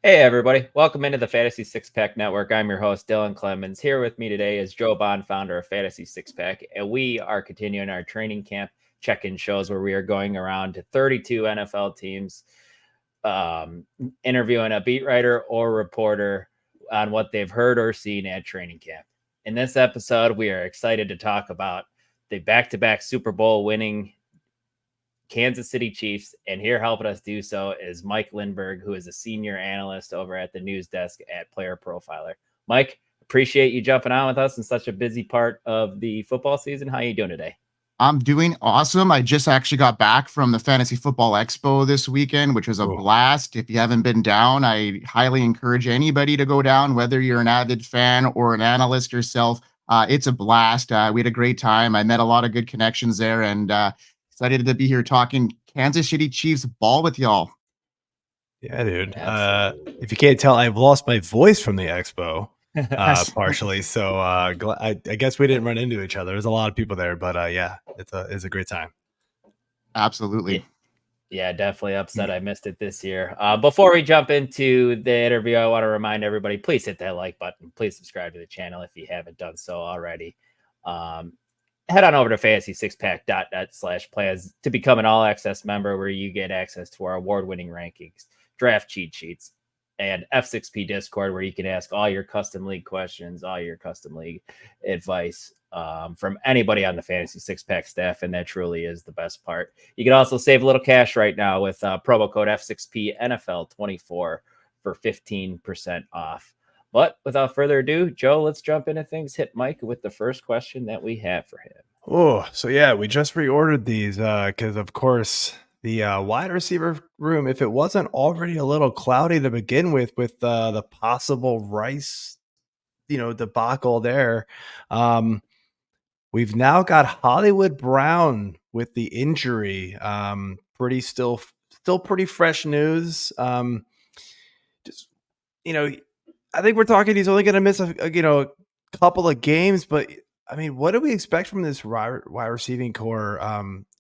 Hey everybody, welcome into the Fantasy Six Pack Network. I'm your host, Dylan Clemons. Here with me today is Joe Bond, founder of Fantasy Six Pack, and we are continuing our training camp check-in shows where we are going around to 32 NFL teams, interviewing a beat writer or reporter on what they've heard or seen at training camp. In this episode, we are excited to talk about the back-to-back Super Bowl winning Kansas City Chiefs, and here helping us do so is Mike Lindberg, who is a senior analyst over at the news desk at Player Profiler. Mike, appreciate you jumping on with us in such a busy part of the football season. How are you doing today? I'm doing awesome. I just actually got back from the Fantasy Football Expo this weekend, which was a Ooh. blast. If you haven't been down, I highly encourage anybody to go down, whether you're an avid fan or an analyst yourself. It's a blast. We had a great time. I met a lot of good connections there, and excited to be here talking Kansas City Chiefs ball with y'all. Yeah, dude. Absolutely. If you can't tell, I've lost my voice from the expo, Yes. partially. So I guess we didn't run into each other. There's a lot of people there, but yeah, it's a great time. Absolutely. Yeah, definitely upset I missed it this year. Before we jump into the interview, I want to remind everybody, please hit that like button. Please subscribe to the channel if you haven't done so already. Head on over to fantasy6pack.net/plans to become an all-access member where you get access to our award-winning rankings, draft cheat sheets, and F6P Discord where you can ask all your custom league questions, all your custom league advice from anybody on the Fantasy Six Pack staff, and that truly is the best part. You can also save a little cash right now with promo code F6P NFL24 for 15% off. But without further ado, Joe, let's jump into things. Hit Mike with the first question that we have for him. Oh, so yeah, we just reordered these because, of course, the wide receiver room, if it wasn't already a little cloudy to begin with the possible Rice, debacle there, we've now got Hollywood Brown with the injury. Still pretty fresh news. Just I think we're talking he's only going to miss a couple of games, but I mean, what do we expect from this wide receiving core,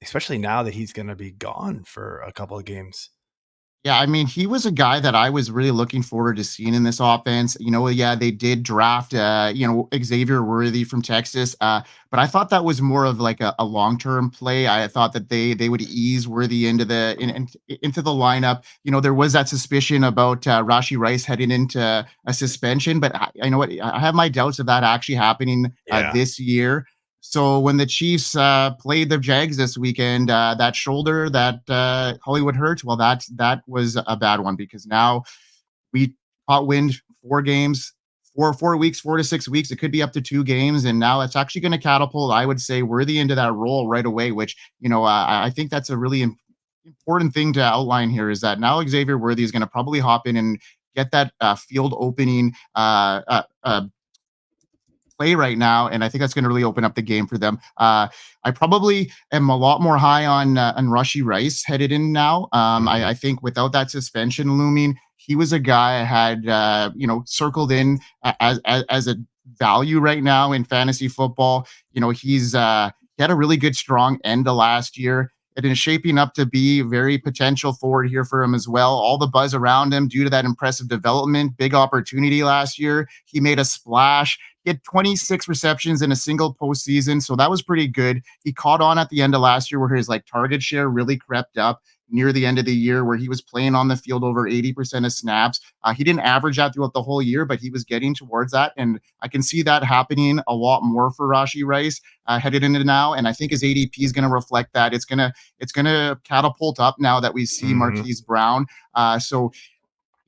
especially now that he's going to be gone for a couple of games? Yeah, I mean, he was a guy that I was really looking forward to seeing in this offense. Yeah, they did draft, Xavier Worthy from Texas, but I thought that was more of like a long-term play. I thought that they would ease Worthy into the lineup. There was that suspicion about Rashee Rice heading into a suspension, but I know what I have my doubts of that actually happening Yeah. this year. So when the Chiefs played the Jags this weekend, that shoulder that Hollywood hurt, well, that was a bad one because now we caught wind 4 games, 4 weeks, 4 to 6 weeks. It could be up to 2 games, and now it's actually going to catapult, I would say, Worthy into that role right away. Which I think that's a really important thing to outline here is that now Xavier Worthy is going to probably hop in and get that field opening play right now, and I think that's going to really open up the game for them. I probably am a lot more high on Rashee Rice headed in now. I think without that suspension looming, he was a guy I had circled in as a value right now in fantasy football. He had a really good strong end to last year. It is shaping up to be very potential forward here for him as well. All the buzz around him due to that impressive development, big opportunity last year. He made a splash. He had 26 receptions in a single postseason, so that was pretty good. He caught on at the end of last year where his target share really crept up near the end of the year where he was playing on the field over 80% of snaps. He didn't average that throughout the whole year, but he was getting towards that, and I can see that happening a lot more for Rashee Rice headed into now, and I think his ADP is going to reflect that. It's gonna catapult up now that we see Marquise Brown. So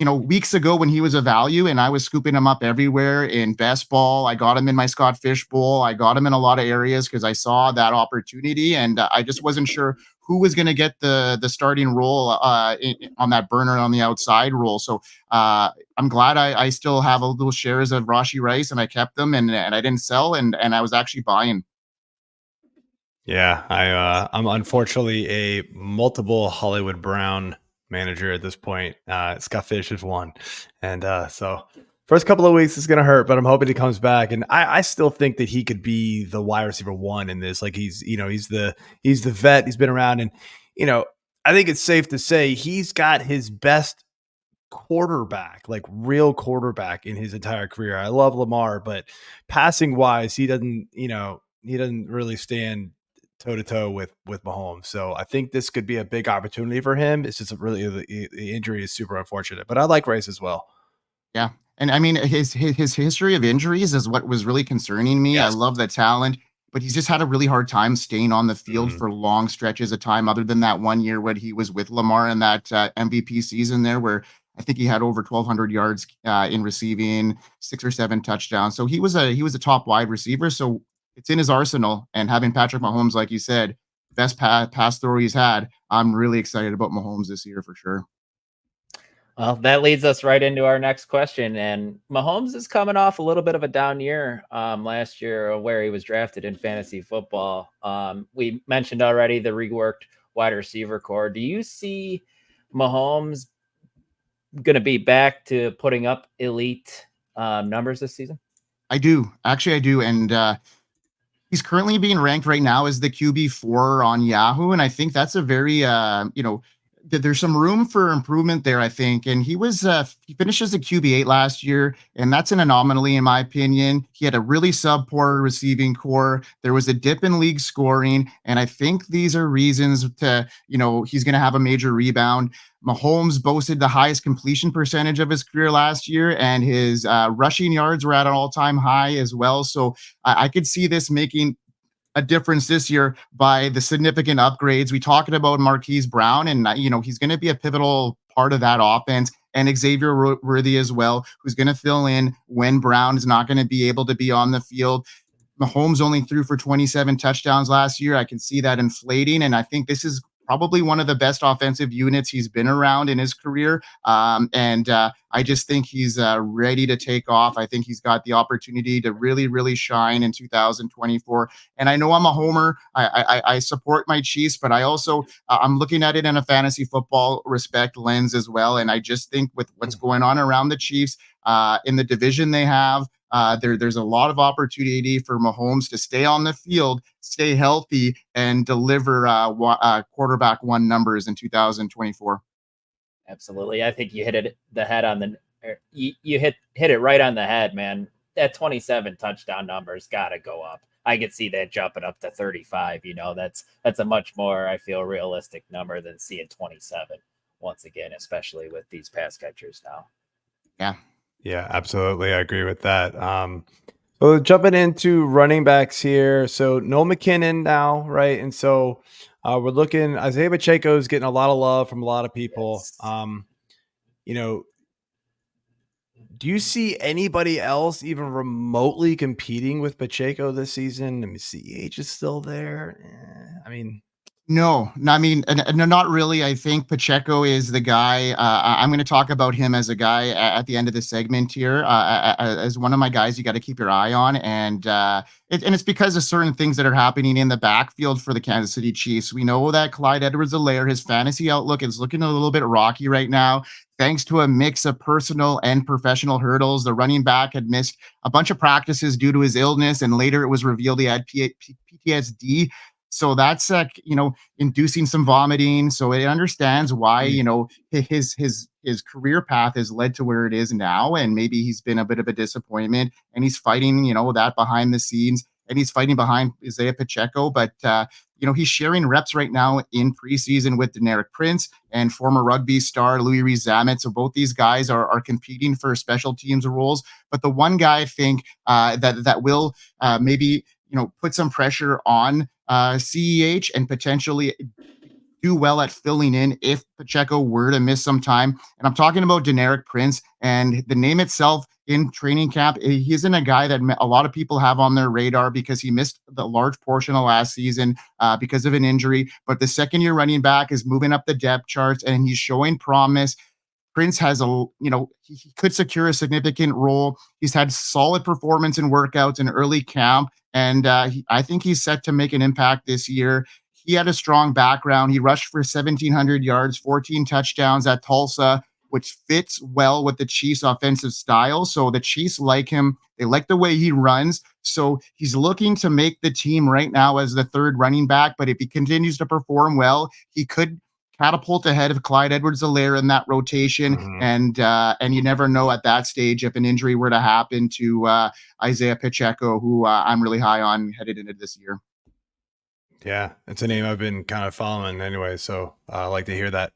weeks ago when he was a value and I was scooping him up everywhere in best ball, I got him in my Scott Fish Bowl. I got him in a lot of areas because I saw that opportunity, and I just wasn't sure who was going to get the starting role on that burner on the outside role. So I'm glad I still have a little shares of Rashee Rice, and I kept them, and I didn't sell, and I was actually buying. Yeah, I'm unfortunately a multiple Hollywood Brown manager at this point. Scott Fish is one, and so first couple of weeks is gonna hurt, but I'm hoping he comes back. And I still think that he could be the wide receiver one in this. Like he's the vet. He's been around, and I think it's safe to say he's got his best quarterback, like real quarterback in his entire career. I love Lamar, but passing wise, he doesn't really stand toe to toe with Mahomes. So I think this could be a big opportunity for him. It's just really the injury is super unfortunate, but I like Rice as well. Yeah. And I mean, his history of injuries is what was really concerning me. I Yes. love the talent, but he's just had a really hard time staying on the field Mhm. for long stretches of time, other than that 1 year when he was with Lamar in that MVP season there, where I think he had over 1,200 yards in receiving, 6 or 7 touchdowns. So he was a top wide receiver. So it's in his arsenal. And having Patrick Mahomes, like you said, best pass thrower he's had, I'm really excited about Mahomes this year for sure. Well, that leads us right into our next question. And Mahomes is coming off a little bit of a down year last year where he was drafted in fantasy football. We mentioned already the reworked wide receiver core. Do you see Mahomes going to be back to putting up elite numbers this season? I do. Actually, I do. And he's currently being ranked right now as the QB4 on Yahoo, and I think that's a very, there's some room for improvement there, I think. And he finished as a QB8 last year, and that's an anomaly in my opinion. He had a really subpar receiving core. There was a dip in league scoring, and I think these are reasons to, he's going to have a major rebound. Mahomes boasted the highest completion percentage of his career last year, and his rushing yards were at an all-time high as well. So I could see this making a difference this year by the significant upgrades. We talked about Marquise Brown, and he's going to be a pivotal part of that offense. And Xavier Worthy as well, who's going to fill in when Brown is not going to be able to be on the field. Mahomes only threw for 27 touchdowns last year. I can see that inflating, and I think this is probably one of the best offensive units he's been around in his career. I just think he's ready to take off. I think he's got the opportunity to really, really shine in 2024. And I know I'm a homer. I support my Chiefs, but I also I'm looking at it in a fantasy football respect lens as well. And I just think with what's going on around the Chiefs in the division they have, there's a lot of opportunity for Mahomes to stay on the field, stay healthy, and deliver quarterback one numbers in 2024. Absolutely. I think you hit the head on you hit it right on the head, man. That 27 touchdown number's got to go up. I could see that jumping up to 35. That's a much more, I feel, realistic number than seeing 27 once again, especially with these pass catchers now. Yeah. Yeah, absolutely. I agree with that. So jumping into running backs here. So no McKinnon now, right? And so we're looking, Isiah Pacheco is getting a lot of love from a lot of people. Yes. Do you see anybody else even remotely competing with Pacheco this season? I mean, CEH is still there. No, not really. I think Pacheco is the guy. I'm going to talk about him as a guy at the end of the segment here, as one of my guys you got to keep your eye on, and it's because of certain things that are happening in the backfield for the Kansas City Chiefs. We know that Clyde Edwards-Helaire, his fantasy outlook is looking a little bit rocky right now, thanks to a mix of personal and professional hurdles. The running back had missed a bunch of practices due to his illness, and later it was revealed he had PTSD. So that's inducing some vomiting. So it understands why his career path has led to where it is now, and maybe he's been a bit of a disappointment, and he's fighting that behind the scenes, and he's fighting behind Isiah Pacheco. But he's sharing reps right now in preseason with Deneric Prince and former rugby star Louis Rees-Zammit. So both these guys are competing for special teams roles. But the one guy I think that will maybe put some pressure on CEH and potentially do well at filling in if Pacheco were to miss some time. And I'm talking about Deneric Prince, and the name itself in training camp, he isn't a guy that a lot of people have on their radar because he missed the large portion of last season because of an injury. But the second-year running back is moving up the depth charts, and he's showing promise. Prince has he could secure a significant role. He's had solid performance in workouts in early camp, and I think he's set to make an impact this year. He had a strong background. He rushed for 1,700 yards, 14 touchdowns at Tulsa, which fits well with the Chiefs' offensive style. So the Chiefs like him. They like the way he runs. So he's looking to make the team right now as the third running back. But if he continues to perform well, he could catapult ahead of Clyde Edwards-Helaire in that rotation. And you never know at that stage if an injury were to happen to Isiah Pacheco, who I'm really high on headed into this year. Yeah, it's a name I've been kind of following anyway, so I like to hear that.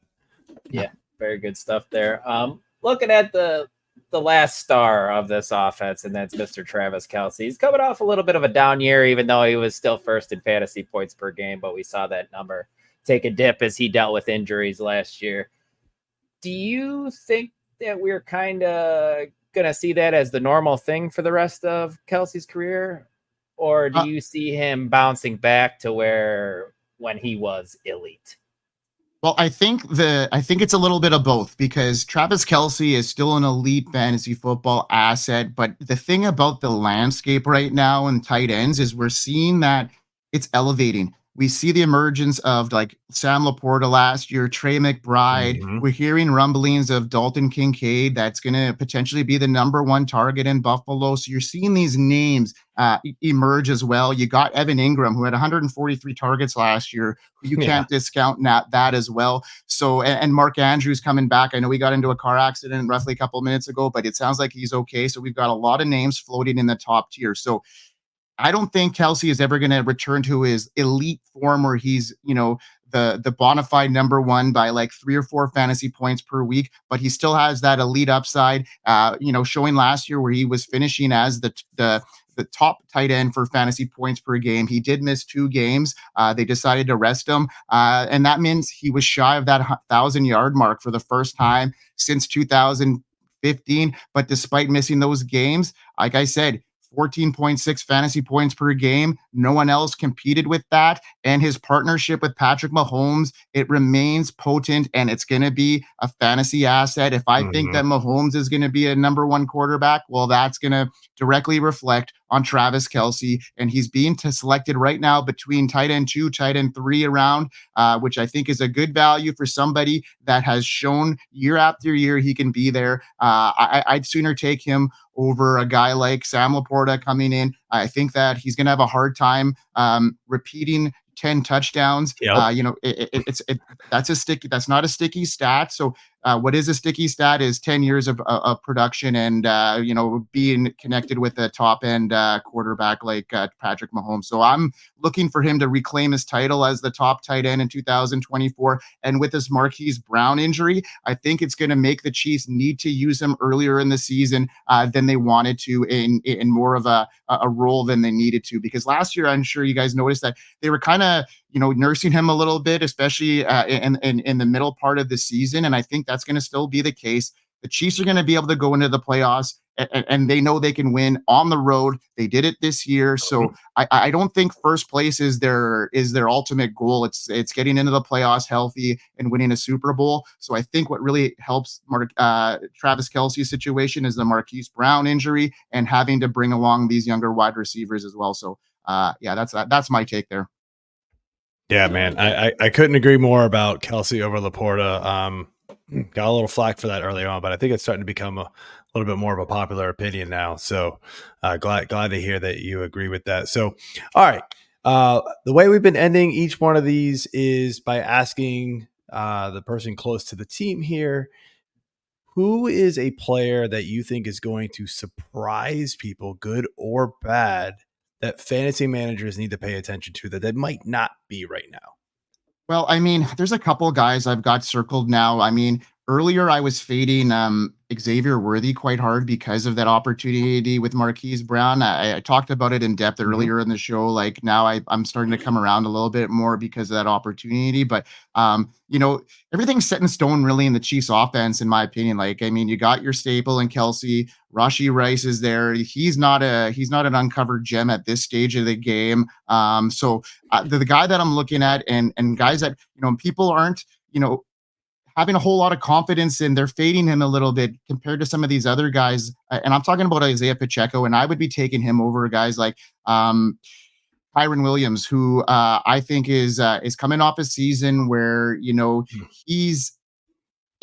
Yeah, very good stuff there. Looking at the last star of this offense, and that's Mr. Travis Kelce. He's coming off a little bit of a down year, even though he was still first in fantasy points per game, but we saw that number take a dip as he dealt with injuries last year. Do you think that we're kind of going to see that as the normal thing for the rest of Kelce's career? Or do you see him bouncing back to where when he was elite? Well, I think it's a little bit of both, because Travis Kelce is still an elite fantasy football asset. But the thing about the landscape right now in tight ends is we're seeing that it's elevating. We see the emergence of like Sam Laporta last year, Trey McBride. We're hearing rumblings of Dalton Kincaid that's going to potentially be the number one target in Buffalo. So you're seeing these names emerge as well. You got Evan Ingram, who had 143 targets last year, who you can't discount that as well. So, and Mark Andrews coming back. I know he got into a car accident roughly a couple of minutes ago, but it sounds like he's okay. So we've got a lot of names floating in the top tier. So I don't think Kelce is ever going to return to his elite form where he's, the bona fide number one by like 3 or 4 fantasy points per week, but he still has that elite upside, showing last year where he was finishing as the top tight end for fantasy points per game. He did miss 2 games. They decided to rest him. And that means he was shy of that 1,000-yard mark for the first time since 2015. But despite missing those games, like I said, 14.6 fantasy points per game. No one else competed with that. And his partnership with Patrick Mahomes, it remains potent, and it's going to be a fantasy asset. If I think that Mahomes is going to be a number one quarterback, well, that's going to directly reflect on Travis Kelce. And he's being selected right now between tight end 2, tight end 3 around, which I think is a good value for somebody that has shown year after year he can be there. I'd sooner take him over a guy like Sam Laporta coming in. I think that he's going to have a hard time repeating 10 touchdowns. That's not a sticky stat. So what is a sticky stat is 10 years of production and, being connected with a top end quarterback like Patrick Mahomes. So I'm looking for him to reclaim his title as the top tight end in 2024. And with this Marquise Brown injury, I think it's going to make the Chiefs need to use him earlier in the season than they wanted to in more of a role than they needed to. Because last year, I'm sure you guys noticed that they were kind of, nursing him a little bit, especially in the middle part of the season. And I think that's going to still be the case. The Chiefs are going to be able to go into the playoffs, and they know they can win on the road. They did it this year. So I don't think first place is their ultimate goal. It's getting into the playoffs healthy and winning a Super Bowl. So I think what really helps Travis Kelce's situation is the Marquise Brown injury and having to bring along these younger wide receivers as well. So that's my take there. Yeah, man, I couldn't agree more about Kelce over Laporta. Got a little flack for that early on, but I think it's starting to become a little bit more of a popular opinion now. So glad to hear that you agree with that. So, all right. The way we've been ending each one of these is by asking the person close to the team here, who is a player that you think is going to surprise people, good or bad, that fantasy managers need to pay attention to that they might not be right now? Well, I mean, there's a couple guys I've got circled now. I mean, earlier I was fading Xavier Worthy quite hard because of that opportunity with Marquise Brown. I talked about it in depth earlier in the show. Like now I'm starting to come around a little bit more because of that opportunity. But everything's set in stone really in the Chiefs offense, in my opinion. Like, I mean, you got your staple in Kelce. Rashee Rice is there. He's not an uncovered gem at this stage of the game. So the guy that I'm looking at and guys that, people aren't, having a whole lot of confidence in, they're fading him a little bit compared to some of these other guys. And I'm talking about Isiah Pacheco, and I would be taking him over guys like Kyren Williams, who I think is coming off a season where, he's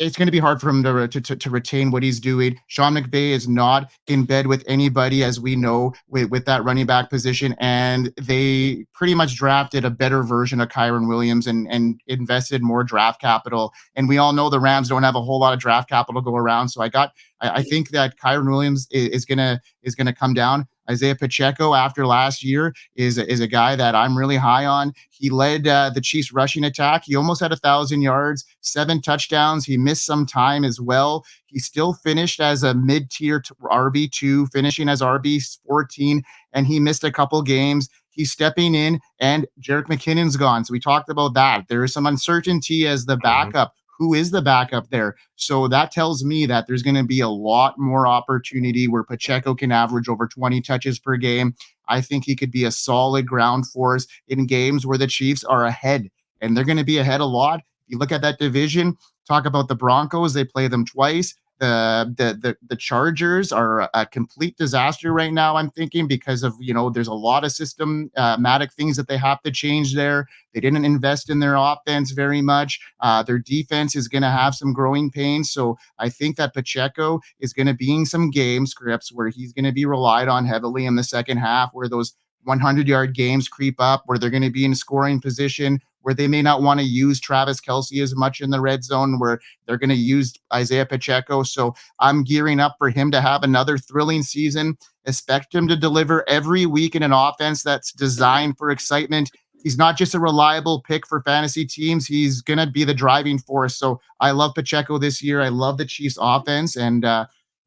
it's going to be hard for him to retain what he's doing. Sean McVay is not in bed with anybody, as we know, with that running back position. And they pretty much drafted a better version of Kyren Williams and invested more draft capital. And we all know the Rams don't have a whole lot of draft capital to go around. So I think that Kyren Williams is gonna come down. Isiah Pacheco, after last year, is a guy that I'm really high on. He led the Chiefs rushing attack. He almost had 1,000 yards, 7 touchdowns. He missed some time as well. He still finished as a mid-tier RB2, finishing as RB14, and he missed a couple games. He's stepping in, and Jerick McKinnon's gone. So we talked about that. There is some uncertainty as the backup. Who is the backup there? So that tells me that there's going to be a lot more opportunity where Pacheco can average over 20 touches per game. I think he could be a solid ground force in games where the Chiefs are ahead, and they're going to be ahead a lot. If you look at that division, talk about the Broncos, they play them twice. The Chargers are a complete disaster right now, I'm thinking, because of, there's a lot of systematic things that they have to change there. They didn't invest in their offense very much. Their defense is going to have some growing pains. So I think that Pacheco is going to be in some game scripts where he's going to be relied on heavily in the second half, where those 100-yard games creep up, where they're going to be in scoring position, where they may not want to use Travis Kelce as much in the red zone, where they're going to use Isiah Pacheco. So I'm gearing up for him to have another thrilling season. Expect him to deliver every week in an offense that's designed for excitement. He's not just a reliable pick for fantasy teams. He's going to be the driving force. So I love Pacheco this year. I love the Chiefs offense. And,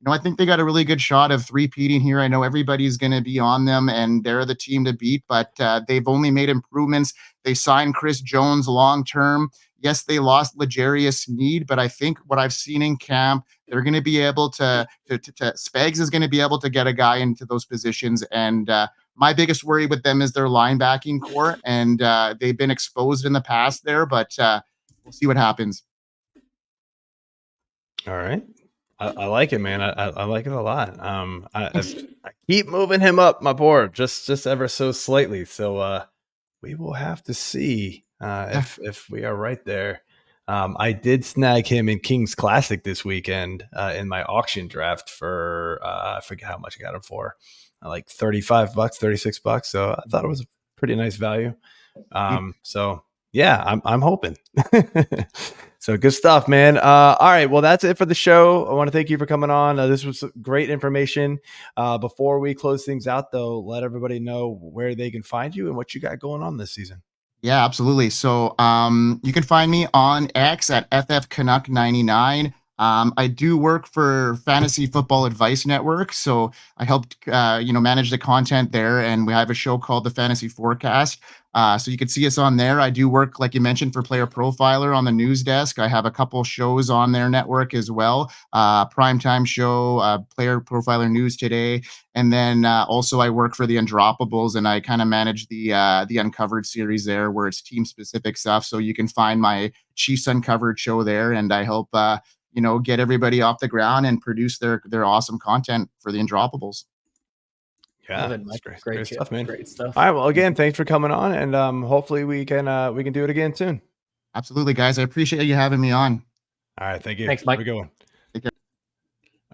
I think they got a really good shot of three-peating here. I know everybody's going to be on them, and they're the team to beat, but they've only made improvements. They signed Chris Jones long-term. Yes, they lost L'Jarius Sneed, but I think what I've seen in camp, they're going to be able to Spags is going to be able to get a guy into those positions. And my biggest worry with them is their linebacking core, and they've been exposed in the past there, but we'll see what happens. All right. I like it, man. I like it a lot. I keep moving him up my board just ever so slightly. So we will have to see if we are right there. I did snag him in King's Classic this weekend in my auction draft for I forget how much I got him for, like $35, $36. So I thought it was a pretty nice value. So yeah, I'm hoping. So good stuff, man. All right. Well, that's it for the show. I want to thank you for coming on. This was great information. Before we close things out, though, let everybody know where they can find you and what you got going on this season. Yeah, absolutely. So you can find me on X at FFCanuck99. I do work for Fantasy Football Advice Network, so I helped manage the content there, and we have a show called the Fantasy Forecast. So you can see us on there. I do work, like you mentioned, for Player Profiler on the news desk. I have a couple shows on their network as well. Primetime show, Player Profiler News Today, and then also I work for the Undroppables, and I kind of manage the Uncovered series there, where it's team specific stuff. So you can find my Chiefs Uncovered show there, and I help get everybody off the ground and produce their awesome content for the Undroppables. Yeah, great stuff, man. Great stuff. All right, well, again, thanks for coming on, and hopefully we can do it again soon. Absolutely, guys. I appreciate you having me on. All right, thank you. Thanks, Mike. Have a good one. Take care.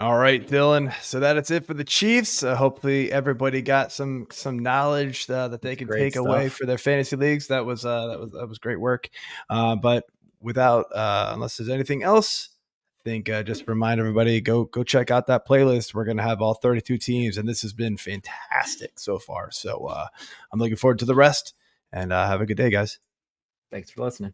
All right, Dylan. So that is it for the Chiefs. Hopefully, everybody got some knowledge that they can take away for their fantasy leagues. That was great work. But without unless there's anything else, I think just remind everybody, go check out that playlist. We're going to have all 32 teams, and this has been fantastic so far. So I'm looking forward to the rest, and have a good day, guys. Thanks for listening.